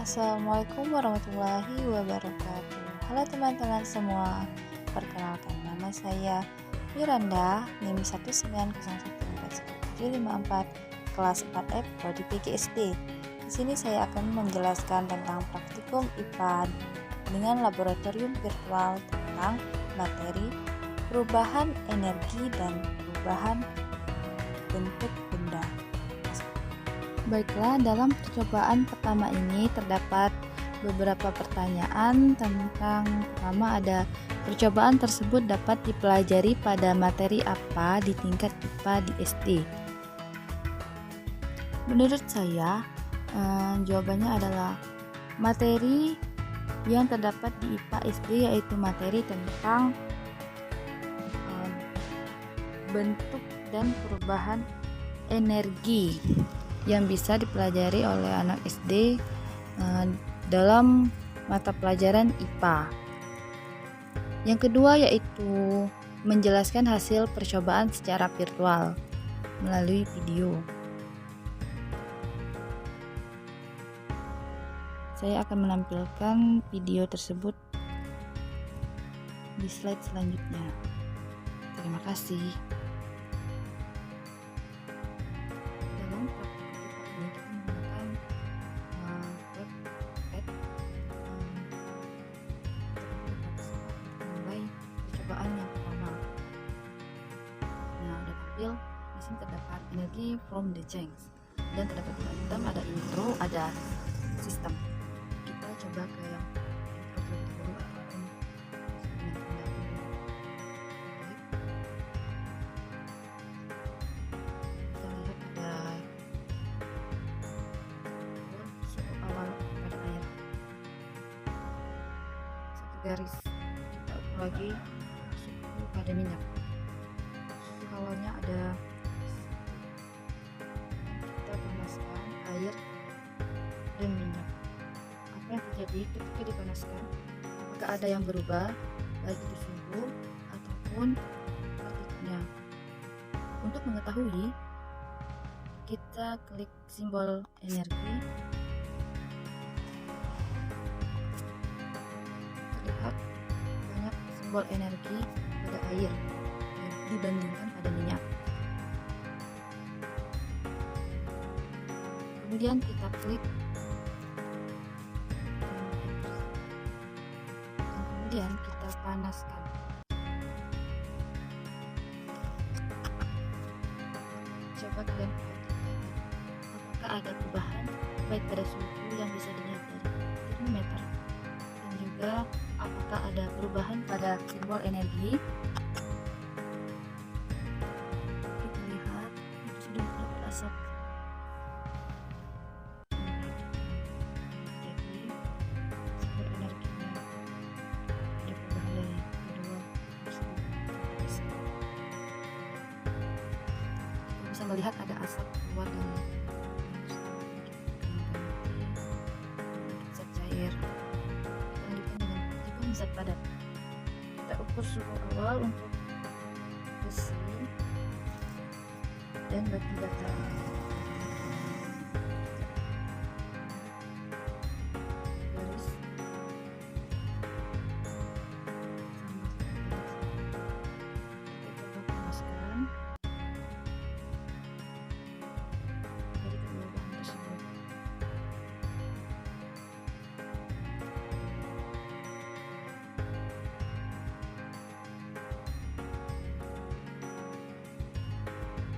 Assalamualaikum warahmatullahi wabarakatuh. Halo teman-teman semua. Perkenalkan, nama saya Miranda, NIM 190141754, kelas 4F Prodi PGSD. Di sini saya akan menjelaskan tentang praktikum IPA dengan laboratorium virtual tentang materi perubahan energi dan perubahan bentuk benda. Baiklah, dalam percobaan pertama ini terdapat beberapa pertanyaan tentang pertama ada percobaan tersebut dapat dipelajari pada materi apa di tingkat IPA di SD. Menurut saya, jawabannya adalah materi yang terdapat di IPA SD yaitu materi tentang bentuk dan perubahan energi yang bisa dipelajari oleh anak SD dalam mata pelajaran IPA. Yang kedua yaitu menjelaskan hasil percobaan secara virtual melalui video. Saya akan menampilkan video tersebut di slide selanjutnya. Terima kasih. Percobaan yang pertama. Nah, udah tampil. Di sini terdapat energi from the change dan terdapat dua item, ada intro, ada sistem. Kita coba ke yang intro terlebih dahulu ataupun dengan pendahulu. Kita lihat ada suhu awal pada air. Satu garis. Kita ukur lagi suhu pada minyak. Suhu awalnya ada, kita panaskan air dan minyak. Apa yang terjadi ketika dipanaskan? Apakah ada yang berubah baik itu suhu ataupun partikelnya? Untuk mengetahui, kita klik simbol energi. Terlihat banyak simbol energi pada air dibandingkan pada minyak. Kemudian kita klik dan kemudian kita panaskan. Coba kalian perhatikan apakah ada perubahan baik pada suhu yang bisa dilihat dari termometer dan juga apakah ada perubahan pada simbol energi. Kita lihat itu sudah terdapat asap. Jadi simbol energinya ada perubahan dari kedua tersebut. Kita bisa melihat ada asap keluar dari zat cair. Kita lanjutkan dengan partikel zat padat. Kita ukur suhu awal untuk besi dan batu bata. Garis sama seperti garis. Kita coba panaskan dari kedua bahan tersebut.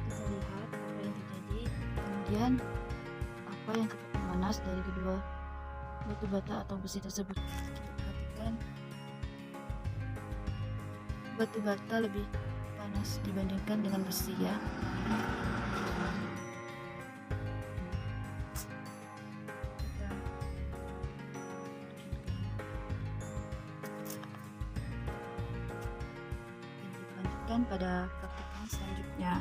Kita lihat apa yang terjadi, kemudian apa yang cepat memanas dari kedua batu bata atau besi tersebut. Kita perhatikan batu bata lebih panas dibandingkan dengan besi ya. Kita lanjutkan pada praktikum selanjutnya,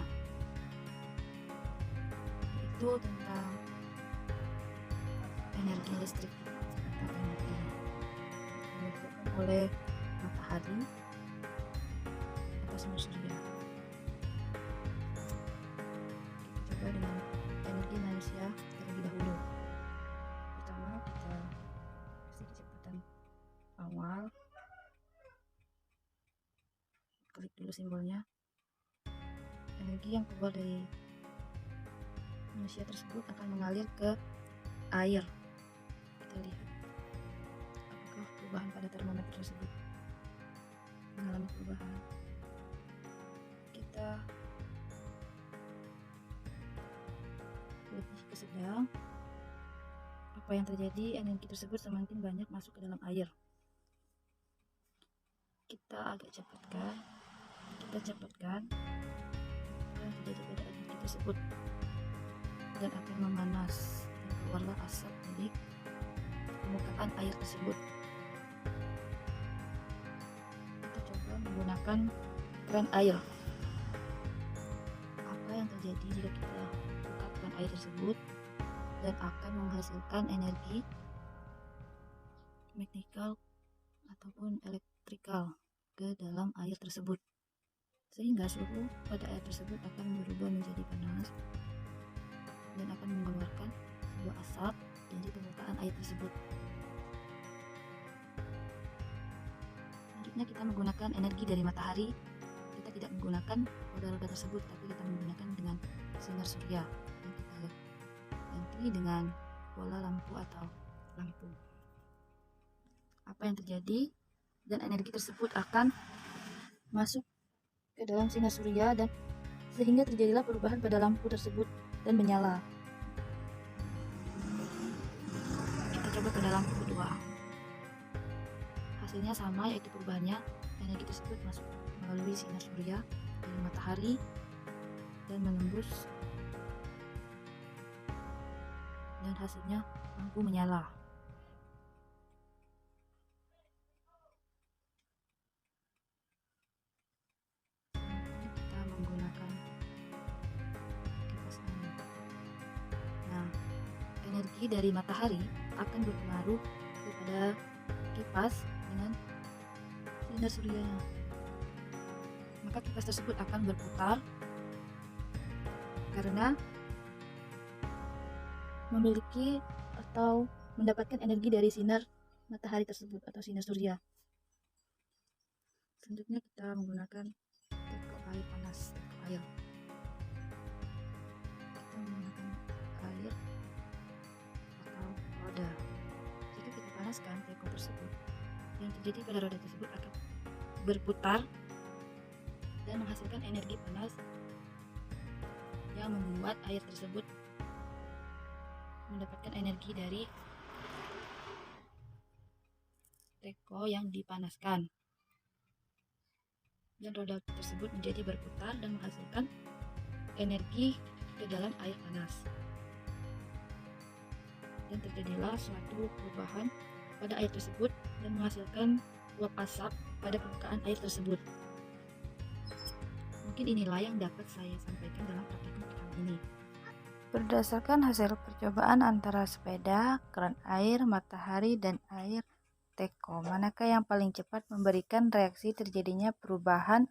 yaitu tentang energi listrik atau energi yang dihasilkan oleh matahari atau sinar surya. Kita coba dengan energi manusia terlebih dahulu. Pertama pertama kita kasih kecepatan awal, klik dulu simbolnya. Energi yang keluar dari manusia tersebut akan mengalir ke air. Kita lihat apakah perubahan pada termometer tersebut mengalami perubahan. Kita lebih ke sedang. Apa yang terjadi? Energi tersebut semakin banyak masuk ke dalam air. Kita agak cepatkan. Apa yang terjadi pada energi tersebut dan akan memanas dan keluarlah asap dari permukaan air tersebut. Kita coba menggunakan keran air. Apa yang terjadi jika kita buka keran air tersebut dan akan menghasilkan energi mekanikal ataupun elektrikal ke dalam air tersebut, sehingga suhu pada air tersebut akan berubah menjadi panas dan akan mengeluarkan sebuah asap dari permukaan air tersebut. Selanjutnya kita menggunakan energi dari matahari. Kita tidak menggunakan roda-roda tersebut, tapi kita menggunakan dengan sinar surya yang kita ganti dengan bola lampu atau lampu. Apa yang terjadi? Dan energi tersebut akan masuk ke dalam sinar surya dan sehingga terjadilah perubahan pada lampu tersebut dan menyala. Kita coba pada lampu kedua. Hasilnya sama, yaitu perubahannya energi tersebut masuk melalui sinar surya dari matahari dan menembus, dan hasilnya lampu menyala. Energi dari matahari akan berpengaruh kepada kipas dengan sinar suryanya. Maka kipas tersebut akan berputar karena memiliki atau mendapatkan energi dari sinar matahari tersebut atau sinar surya. Selanjutnya kita menggunakan teko air panas, teko air. Kita menggunakan air atau roda. Jika kita panaskan teko tersebut, yang terjadi pada roda tersebut akan berputar dan menghasilkan energi panas yang membuat air tersebut mendapatkan energi dari teko yang dipanaskan, dan roda tersebut menjadi berputar dan menghasilkan energi ke dalam air panas, dan terjadilah suatu perubahan pada air tersebut dan menghasilkan uap asap pada permukaan air tersebut. Mungkin inilah yang dapat saya sampaikan dalam praktikum pertama ini. Berdasarkan hasil percobaan antara sepeda, keran air, matahari, dan air teko, manakah yang paling cepat memberikan reaksi terjadinya perubahan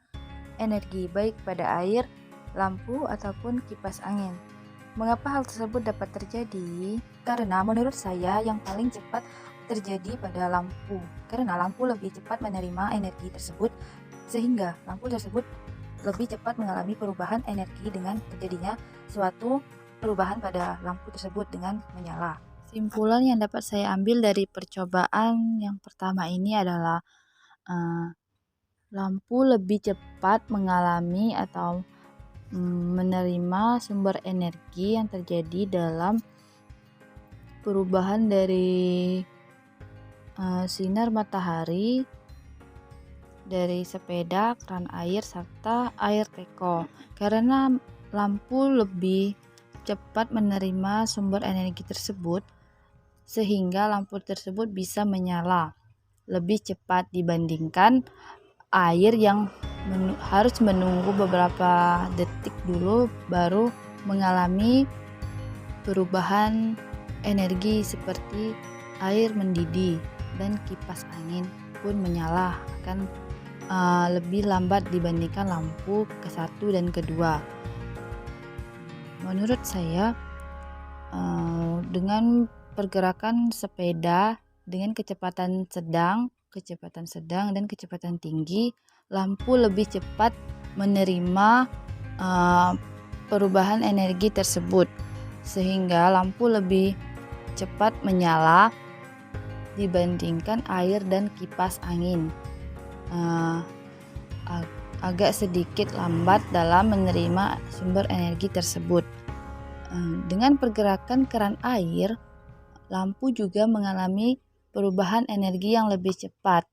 energi baik pada air, lampu, ataupun kipas angin? Mengapa hal tersebut dapat terjadi? Karena menurut saya yang paling cepat terjadi pada lampu, karena lampu lebih cepat menerima energi tersebut, sehingga lampu tersebut lebih cepat mengalami perubahan energi dengan terjadinya suatu perubahan pada lampu tersebut dengan menyala. Kesimpulan yang dapat saya ambil dari percobaan yang pertama ini adalah lampu lebih cepat mengalami atau menerima sumber energi yang terjadi dalam perubahan dari sinar matahari, dari sepeda, keran air, serta air teko. Karena lampu lebih cepat menerima sumber energi tersebut, sehingga lampu tersebut bisa menyala lebih cepat dibandingkan air yang harus menunggu beberapa detik dulu baru mengalami perubahan energi seperti air mendidih, dan kipas angin pun menyala akan lebih lambat dibandingkan lampu ke-1 dan kedua. Menurut saya dengan pergerakan sepeda dengan kecepatan sedang, dan kecepatan tinggi, lampu lebih cepat menerima perubahan energi tersebut, sehingga lampu lebih cepat menyala dibandingkan air dan kipas angin. Agak sedikit lambat dalam menerima sumber energi tersebut. Dengan pergerakan keran air, lampu juga mengalami perubahan energi yang lebih cepat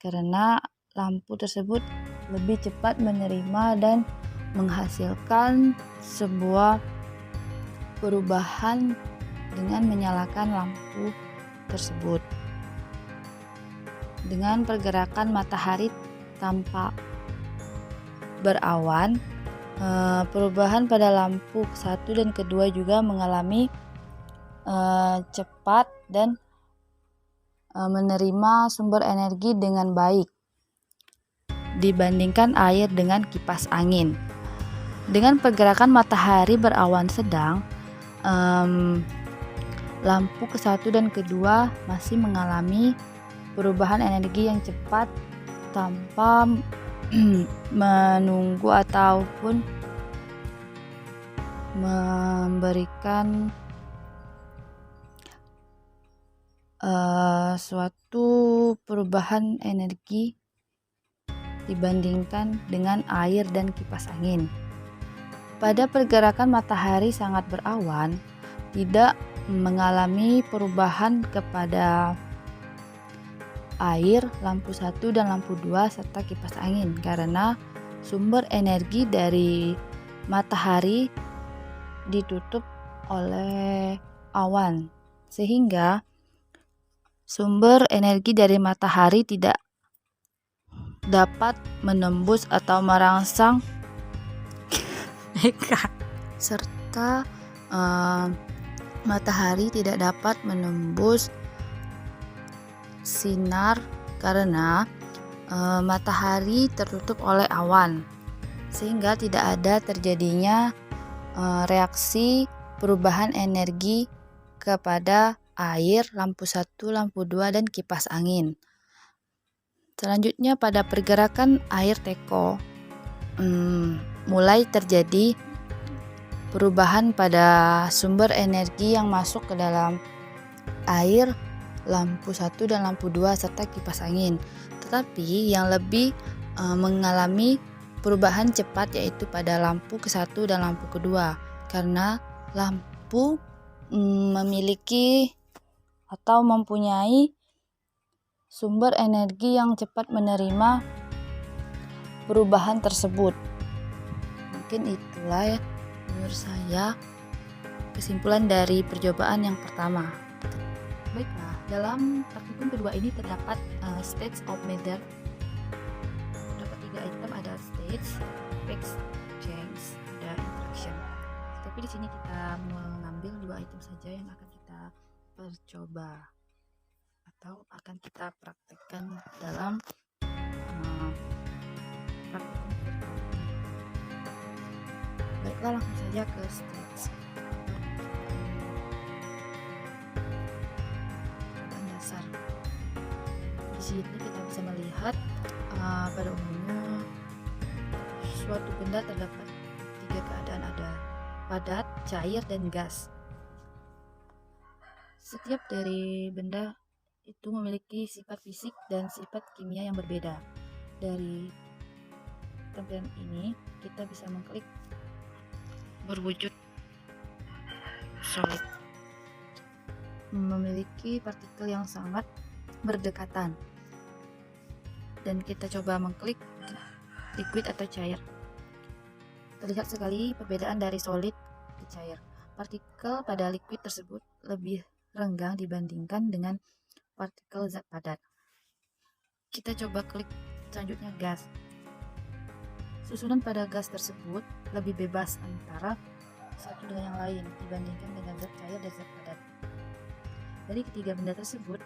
karena lampu tersebut lebih cepat menerima dan menghasilkan sebuah perubahan dengan menyalakan lampu tersebut. Dengan pergerakan matahari tanpa berawan, perubahan pada lampu satu dan kedua juga mengalami cepat dan menerima sumber energi dengan baik dibandingkan air dengan kipas angin. Dengan pergerakan matahari berawan sedang, lampu ke-1 dan kedua masih mengalami perubahan energi yang cepat tanpa menunggu ataupun memberikan suatu perubahan energi dibandingkan dengan air dan kipas angin. Pada pergerakan matahari sangat berawan, tidak mengalami perubahan kepada air, lampu 1 dan lampu 2 serta kipas angin karena sumber energi dari matahari ditutup oleh awan, sehingga sumber energi dari matahari tidak dapat menembus atau merangsang serta matahari tidak dapat menembus sinar karena matahari tertutup oleh awan, sehingga tidak ada terjadinya reaksi perubahan energi kepada air, lampu 1, lampu 2 dan kipas angin. Selanjutnya pada pergerakan air teko, mulai terjadi perubahan pada sumber energi yang masuk ke dalam air, lampu 1 dan lampu 2 serta kipas angin. Tetapi yang lebih mengalami perubahan cepat yaitu pada lampu ke-1 dan lampu kedua, karena lampu memiliki atau mempunyai sumber energi yang cepat menerima perubahan tersebut. Mungkin itulah ya menurut saya kesimpulan dari percobaan yang pertama. Baiklah, dalam praktikum kedua ini terdapat states of matter. Terdapat 3 item, ada states, effects, change, ada interaction. Tapi di sini kita mengambil 2 item saja yang akan kita percoba atau akan kita praktekkan dalam praktikum virtual ini. Baiklah, langsung saja ke stage percobaan dasar. Di sini kita bisa melihat pada umumnya suatu benda terdapat 3 keadaan, ada padat, cair, dan gas. Setiap dari benda itu memiliki sifat fisik dan sifat kimia yang berbeda. Dari tampilan ini kita bisa mengklik berwujud solid, memiliki partikel yang sangat berdekatan, dan kita coba mengklik liquid atau cair. Terlihat sekali perbedaan dari solid ke cair. Partikel pada liquid tersebut lebih renggang dibandingkan dengan partikel zat padat. Kita coba klik selanjutnya gas. Susunan pada gas tersebut lebih bebas antara satu dengan yang lain dibandingkan dengan zat cair dan zat padat. Dari ketiga benda tersebut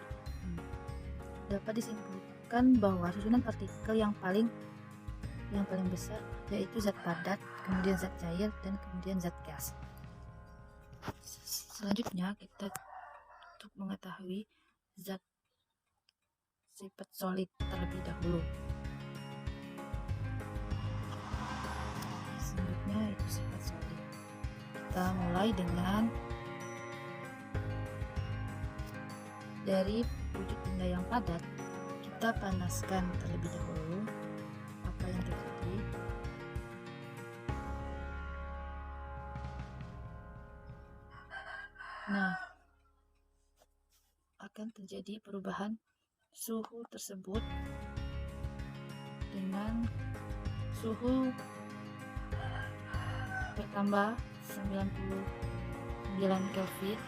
dapat disimpulkan bahwa susunan partikel yang paling besar yaitu zat padat, kemudian zat cair, dan kemudian zat gas. Selanjutnya kita mengetahui zat sifat solid terlebih dahulu. Selanjutnya itu sifat solid. Kita mulai dengan dari wujud benda yang padat. Kita panaskan terlebih dahulu. Apa yang terjadi? Nah, akan terjadi perubahan suhu tersebut dengan suhu bertambah 99 Kelvin.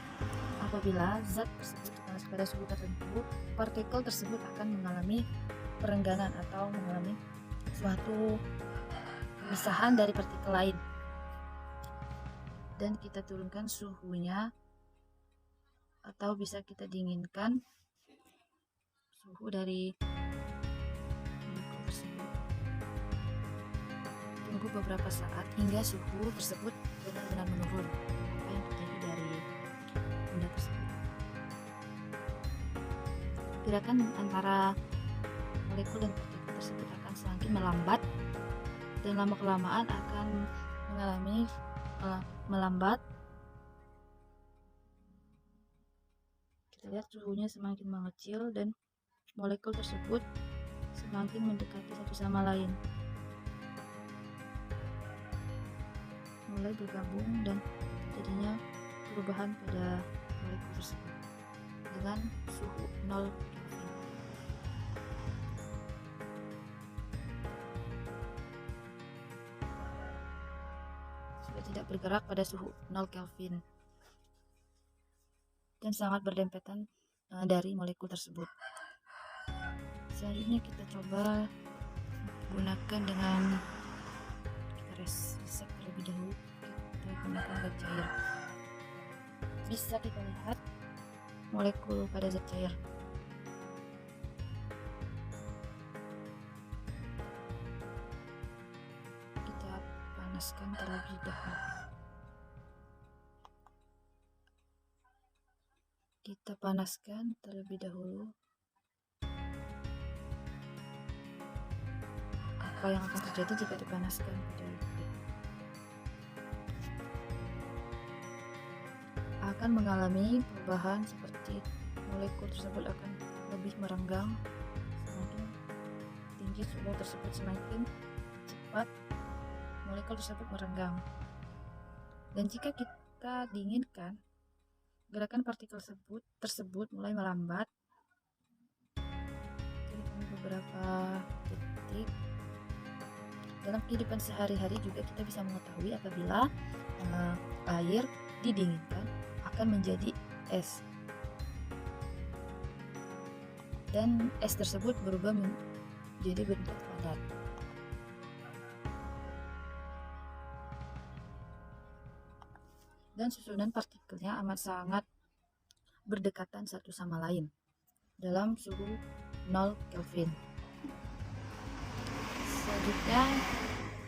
Apabila zat tersebut dipanas pada suhu tertentu, partikel tersebut akan mengalami perenggangan atau mengalami suatu pemisahan dari partikel lain. Dan kita turunkan suhunya, atau bisa kita dinginkan suhu dari partikel tersebut. Tunggu beberapa saat hingga suhu tersebut benar-benar menurun. Apa yang terjadi dari benda tersebut? Gerakan antara molekul dan partikel tersebut akan semakin melambat, dan lama-kelamaan akan mengalami melambat. Kita lihat suhunya semakin mengecil dan molekul tersebut semakin mendekati satu sama lain, mulai bergabung, dan terjadinya perubahan pada molekul tersebut dengan suhu 0 Kelvin. Sudah tidak bergerak pada suhu 0 Kelvin dan sangat berdempetan dari molekul tersebut. Selanjutnya kita coba gunakan dengan riset terlebih dahulu. Kita gunakan zat cair. Bisa kita lihat molekul pada zat cair. Kita panaskan terlebih dahulu. Kita panaskan terlebih dahulu. Apa yang akan terjadi jika dipanaskan pada liquid? Akan mengalami perubahan seperti molekul tersebut akan lebih merenggang. Semakin tinggi suhu tersebut, semakin cepat molekul tersebut merenggang. Dan jika kita dinginkan, gerakan partikel tersebut mulai melambat. Jadi beberapa detik. Dalam kehidupan sehari-hari juga kita bisa mengetahui apabila air didinginkan akan menjadi es, dan es tersebut berubah menjadi bentuk padat. Dan susunan partikelnya amat sangat berdekatan satu sama lain dalam suhu 0 Kelvin. Selanjutnya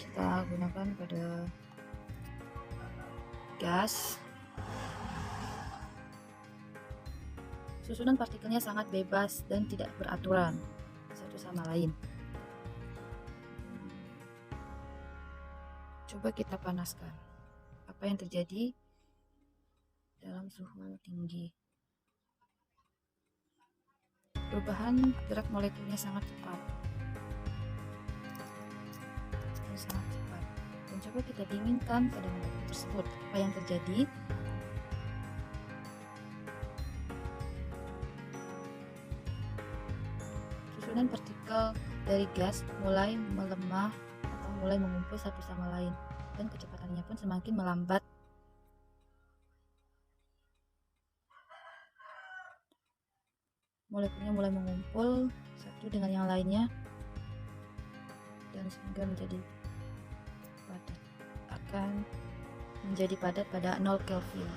kita gunakan pada gas. Susunan partikelnya sangat bebas dan tidak beraturan satu sama lain. Coba kita panaskan. Apa yang terjadi dalam suhu tinggi? Perubahan gerak molekulnya sangat cepat. Dan coba kita dinginkan pada molekul tersebut. Apa yang terjadi? Susunan partikel dari gas mulai melemah atau mulai mengumpul satu sama lain, dan kecepatannya pun semakin melambat. Molekulnya mulai mengumpul satu dengan yang lainnya, dan sehingga menjadi padat. Akan menjadi padat pada 0 Kelvin.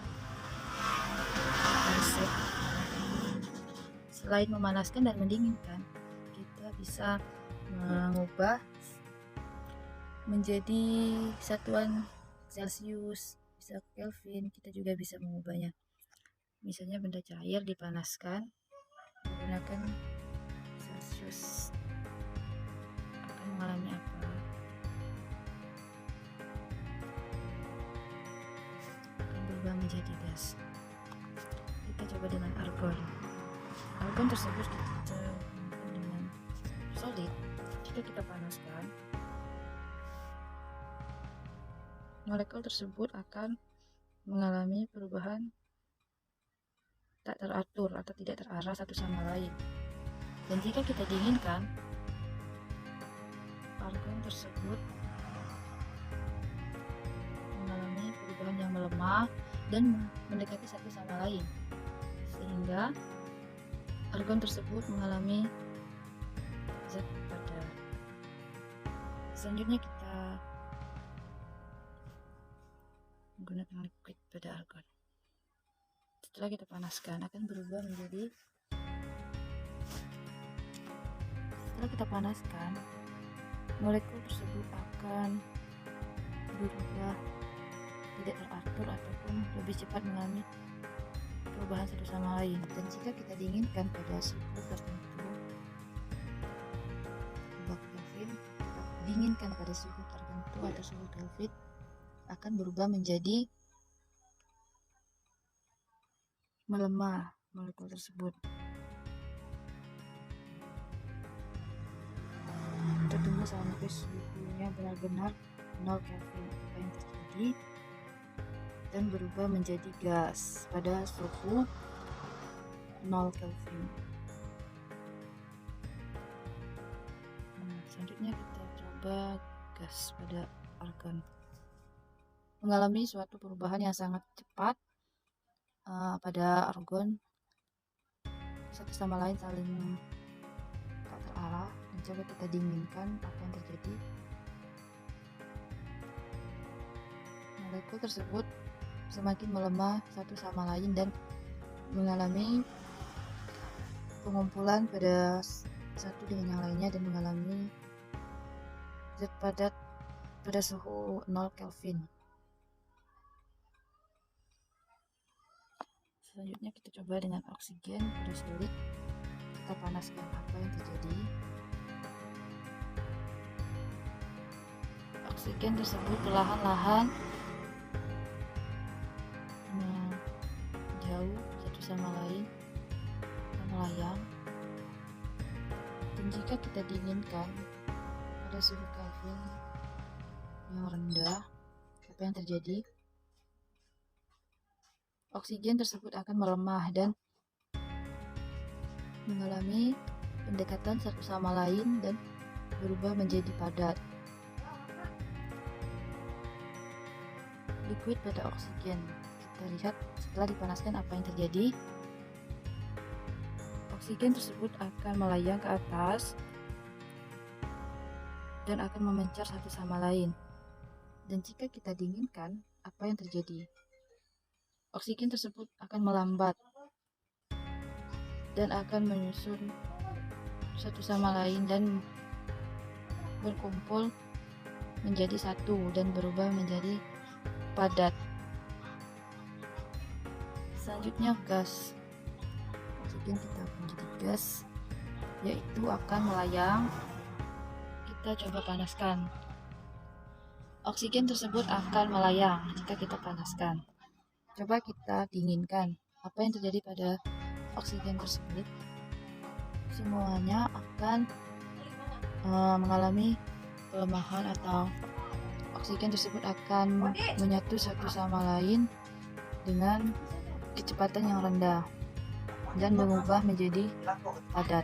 Selain memanaskan dan mendinginkan, kita bisa mengubah menjadi satuan Celsius, bisa Kelvin, kita juga bisa mengubahnya. Misalnya benda cair dipanaskan menggunakan Celsius akan mengalami apa? Akan berubah menjadi gas. Kita coba dengan argon. Argon tersebut kita dengan solid. Jika kita panaskan, molekul tersebut akan mengalami perubahan tak teratur atau tidak terarah satu sama lain. Dan jika kita dinginkan, argon tersebut mengalami perubahan yang melemah dan mendekati satu sama lain, sehingga argon tersebut mengalami zat padat. Selanjutnya kita menggunakan liquid pada argon. Setelah kita panaskan akan berubah menjadi, setelah kita panaskan molekul tersebut akan berubah tidak teratur ataupun lebih cepat mengalami perubahan satu sama lain. Dan jika kita dinginkan pada suhu tertentu, Kelvin, kita dinginkan pada suhu tertentu atau suhu Kelvin, akan berubah menjadi melemah molekul tersebut. Kita tunggu sampai suhunya benar-benar 0 Kelvin. Apa yang terjadi? Dan berubah menjadi gas pada suhu 0 Kelvin. Nah, selanjutnya kita coba gas pada argon. Mengalami suatu perubahan yang sangat cepat pada argon, satu sama lain saling tak terarah. Dan coba kita dinginkan, apa yang terjadi? Molekul tersebut semakin melemah satu sama lain dan mengalami pengumpulan pada satu dengan yang lainnya dan mengalami zat padat pada suhu 0 Kelvin. Selanjutnya kita coba dengan oksigen pada solid. Kita panaskan, apa yang terjadi? Oksigen tersebut perlahan-lahan jauh satu sama lain dan melayang. Dan jika kita dinginkan pada suhu Kelvin yang rendah, apa yang terjadi? Oksigen tersebut akan melemah dan mengalami pendekatan satu sama lain dan berubah menjadi padat. Liquid pada oksigen. Kita lihat setelah dipanaskan apa yang terjadi. Oksigen tersebut akan melayang ke atas dan akan memencar satu sama lain. Dan jika kita dinginkan, apa yang terjadi? Oksigen tersebut akan melambat dan akan menyusun satu sama lain dan berkumpul menjadi satu dan berubah menjadi padat. Selanjutnya gas. Oksigen kita menjadi gas, yaitu akan melayang. Kita coba panaskan. Oksigen tersebut akan melayang jika kita panaskan. Coba kita dinginkan. Apa yang terjadi pada oksigen tersebut? Semuanya akan mengalami pelemahan atau oksigen tersebut akan menyatu satu sama lain dengan kecepatan yang rendah dan mengubah menjadi padat.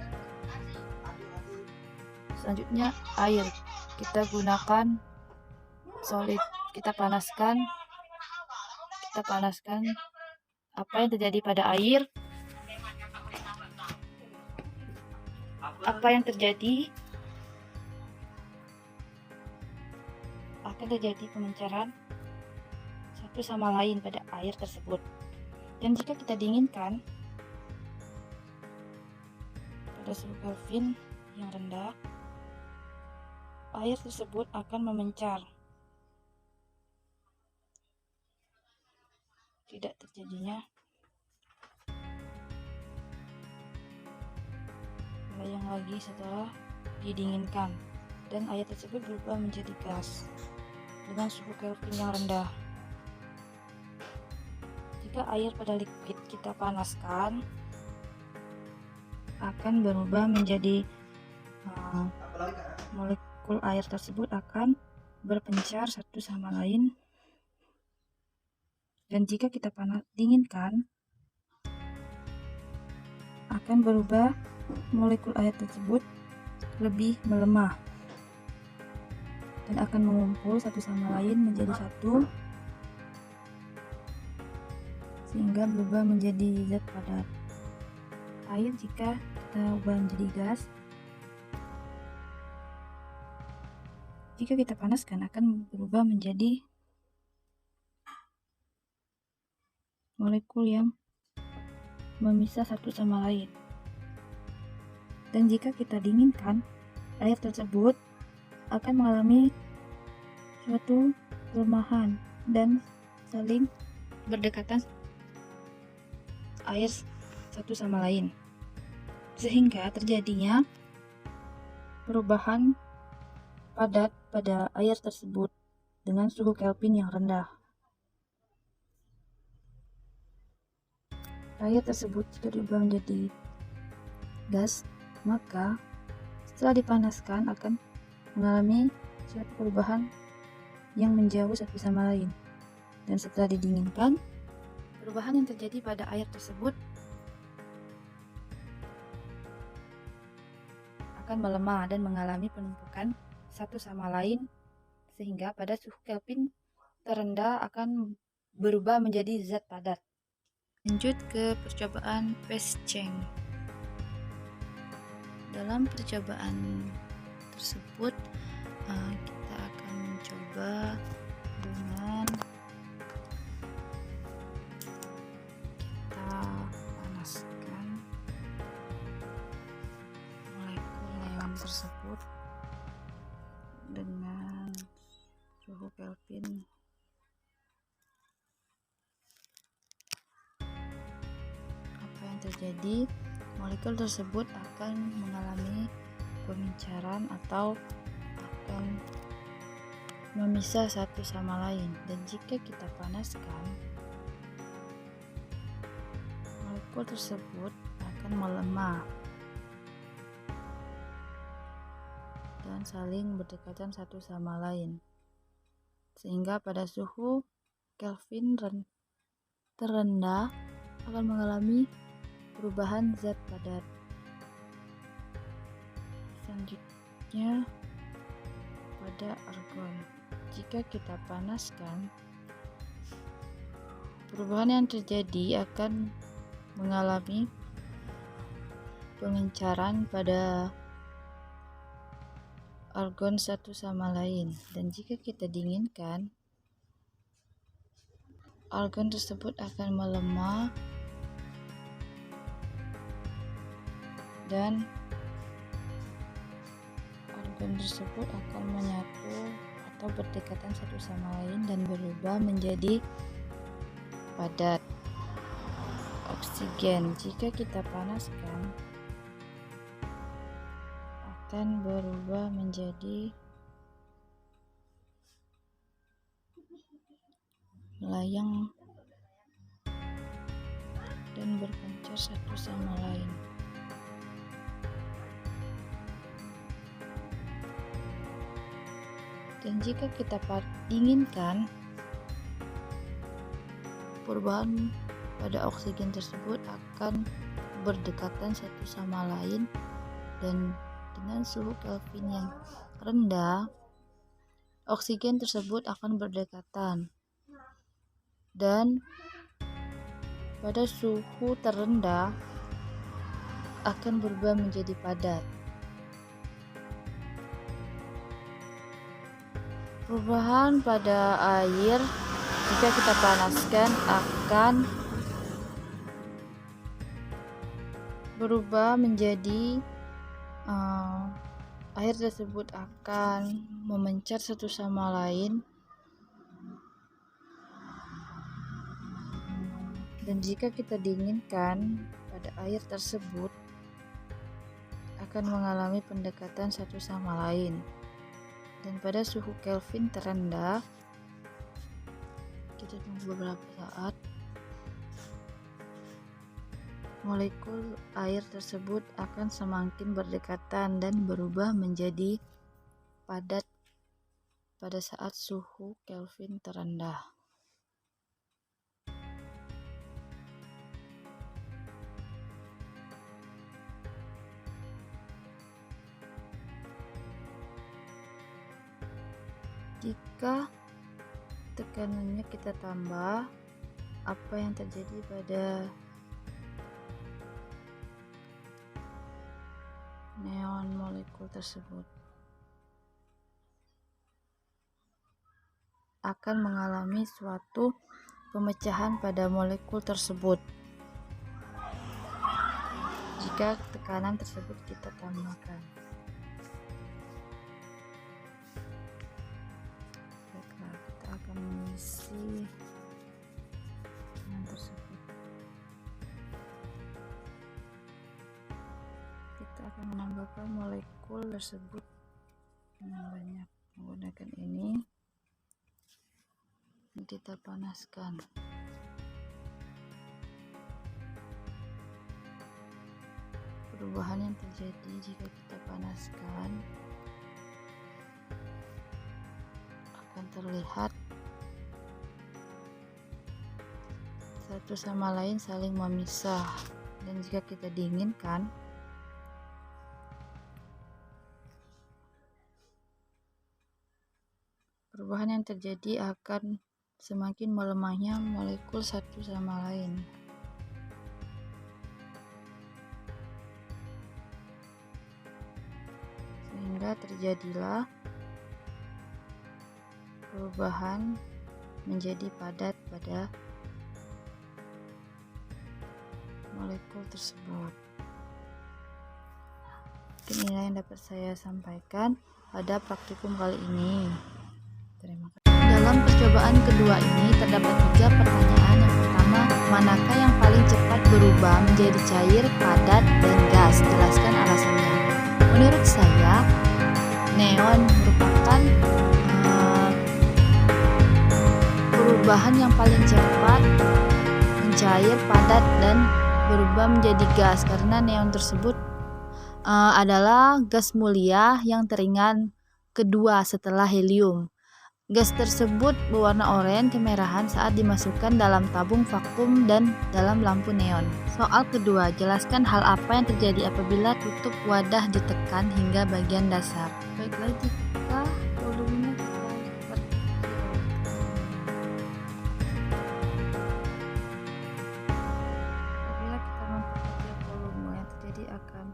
Selanjutnya air. Kita gunakan solid. Kita panaskan. Apa yang terjadi pada air? Apa yang terjadi? Akan terjadi pemencaran satu sama lain pada air tersebut. Dan jika kita dinginkan pada suhu Kelvin yang rendah, air tersebut akan memencar. Tidak terjadinya melayang lagi setelah didinginkan, dan air tersebut berubah menjadi gas dengan suhu Kelvin yang rendah. Jika air pada liquid kita panaskan, akan berubah menjadi molekul air tersebut akan berpencar satu sama lain, dan jika kita dinginkan, akan berubah molekul air tersebut lebih melemah dan akan mengumpul satu sama lain menjadi satu, sehingga berubah menjadi zat padat. Air jika kita ubah menjadi gas, jika kita panaskan akan berubah menjadi molekul yang memisah satu sama lain. Dan jika kita dinginkan, air tersebut akan mengalami suatu pelemahan dan saling berdekatan air satu sama lain, sehingga terjadinya perubahan padat pada air tersebut dengan suhu Kelvin yang rendah. Air tersebut jika diubah menjadi gas, maka setelah dipanaskan akan mengalami suatu perubahan yang menjauh satu sama lain, dan setelah didinginkan, perubahan yang terjadi pada air tersebut akan melemah dan mengalami penumpukan satu sama lain, sehingga pada suhu Kelvin terendah akan berubah menjadi zat padat. Lanjut ke percobaan Pesceng. Dalam percobaan tersebut kita akan mencoba dengan kita panaskan molekul neon tersebut dengan suhu Kelvin . Terjadi, molekul tersebut akan mengalami pemincaran atau akan memisah satu sama lain, dan jika kita panaskan, molekul tersebut akan melemah dan saling berdekatan satu sama lain, sehingga pada suhu Kelvin terendah akan mengalami perubahan zat padat. Selanjutnya pada argon, jika kita panaskan, perubahan yang terjadi akan mengalami pengencaran pada argon satu sama lain, dan jika kita dinginkan, argon tersebut akan melemah dan argon tersebut akan menyatu atau berdekatan satu sama lain dan berubah menjadi padat. Oksigen jika kita panaskan akan berubah menjadi melayang dan berpencar satu sama lain. Dan jika kita dinginkan, perubahan pada oksigen tersebut akan berdekatan satu sama lain, dan dengan suhu Kelvin yang rendah, oksigen tersebut akan berdekatan, dan pada suhu terendah akan berubah menjadi padat. Perubahan pada air jika kita panaskan akan berubah menjadi air tersebut akan memencar satu sama lain, dan jika kita dinginkan, pada air tersebut akan mengalami pendekatan satu sama lain. Dan pada suhu Kelvin terendah, kita tunggu beberapa saat, molekul air tersebut akan semakin berdekatan dan berubah menjadi padat pada saat suhu Kelvin terendah. Jika tekanannya kita tambah, apa yang terjadi pada neon molekul tersebut? Akan mengalami suatu pemecahan pada molekul tersebut jika tekanan tersebut kita tambahkan. Baiklah, kita akan mengisi tekanan tersebut. Kita akan menambahkan molekul tersebut dengan banyak menggunakan ini. Kita panaskan. Perubahan yang terjadi jika kita panaskan akan terlihat satu sama lain saling memisah, dan jika kita dinginkan, perubahan yang terjadi akan semakin melemahnya molekul satu sama lain. Sehingga terjadilah perubahan menjadi padat pada molekul tersebut. Inilah yang dapat saya sampaikan pada praktikum kali ini. Terima kasih. Dalam percobaan kedua ini terdapat 3 pertanyaan. Yang pertama, manakah yang paling cepat berubah menjadi cair, padat, dan gas? Jelaskan alasannya. Menurut saya, neon merupakan perubahan yang paling cepat mencair, padat, dan berubah menjadi gas, karena neon tersebut adalah gas mulia yang teringan kedua setelah helium. Gas tersebut berwarna oranye kemerahan saat dimasukkan dalam tabung vakum dan dalam lampu neon. Soal kedua, jelaskan hal apa yang terjadi apabila tutup wadah ditekan hingga bagian dasar. Baiklah, jika volumenya kita apabila kita memperkecil volume, yang terjadi akan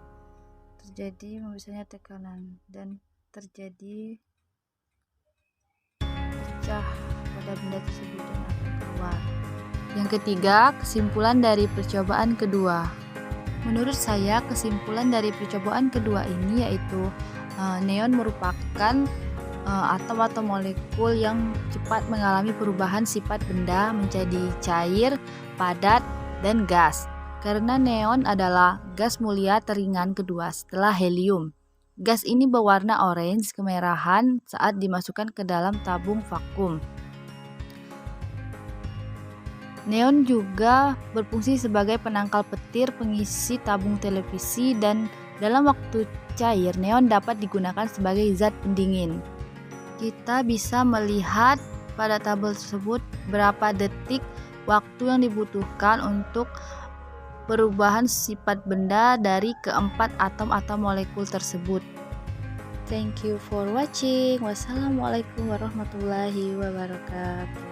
terjadi membesarnya tekanan dan terjadi pada benda tersebut dan akan keluar. Yang ketiga, kesimpulan dari percobaan kedua. Menurut saya, kesimpulan dari percobaan kedua ini yaitu neon merupakan atom atau molekul yang cepat mengalami perubahan sifat benda menjadi cair, padat, dan gas. Karena neon adalah gas mulia teringan kedua setelah helium. Gas ini berwarna orange kemerahan saat dimasukkan ke dalam tabung vakum. Neon juga berfungsi sebagai penangkal petir pengisi tabung televisi, dan dalam waktu cair, neon dapat digunakan sebagai zat pendingin. Kita bisa melihat pada tabel tersebut berapa detik waktu yang dibutuhkan untuk perubahan sifat benda dari keempat atom atau molekul tersebut. Thank you for watching. Wassalamualaikum warahmatullahi wabarakatuh.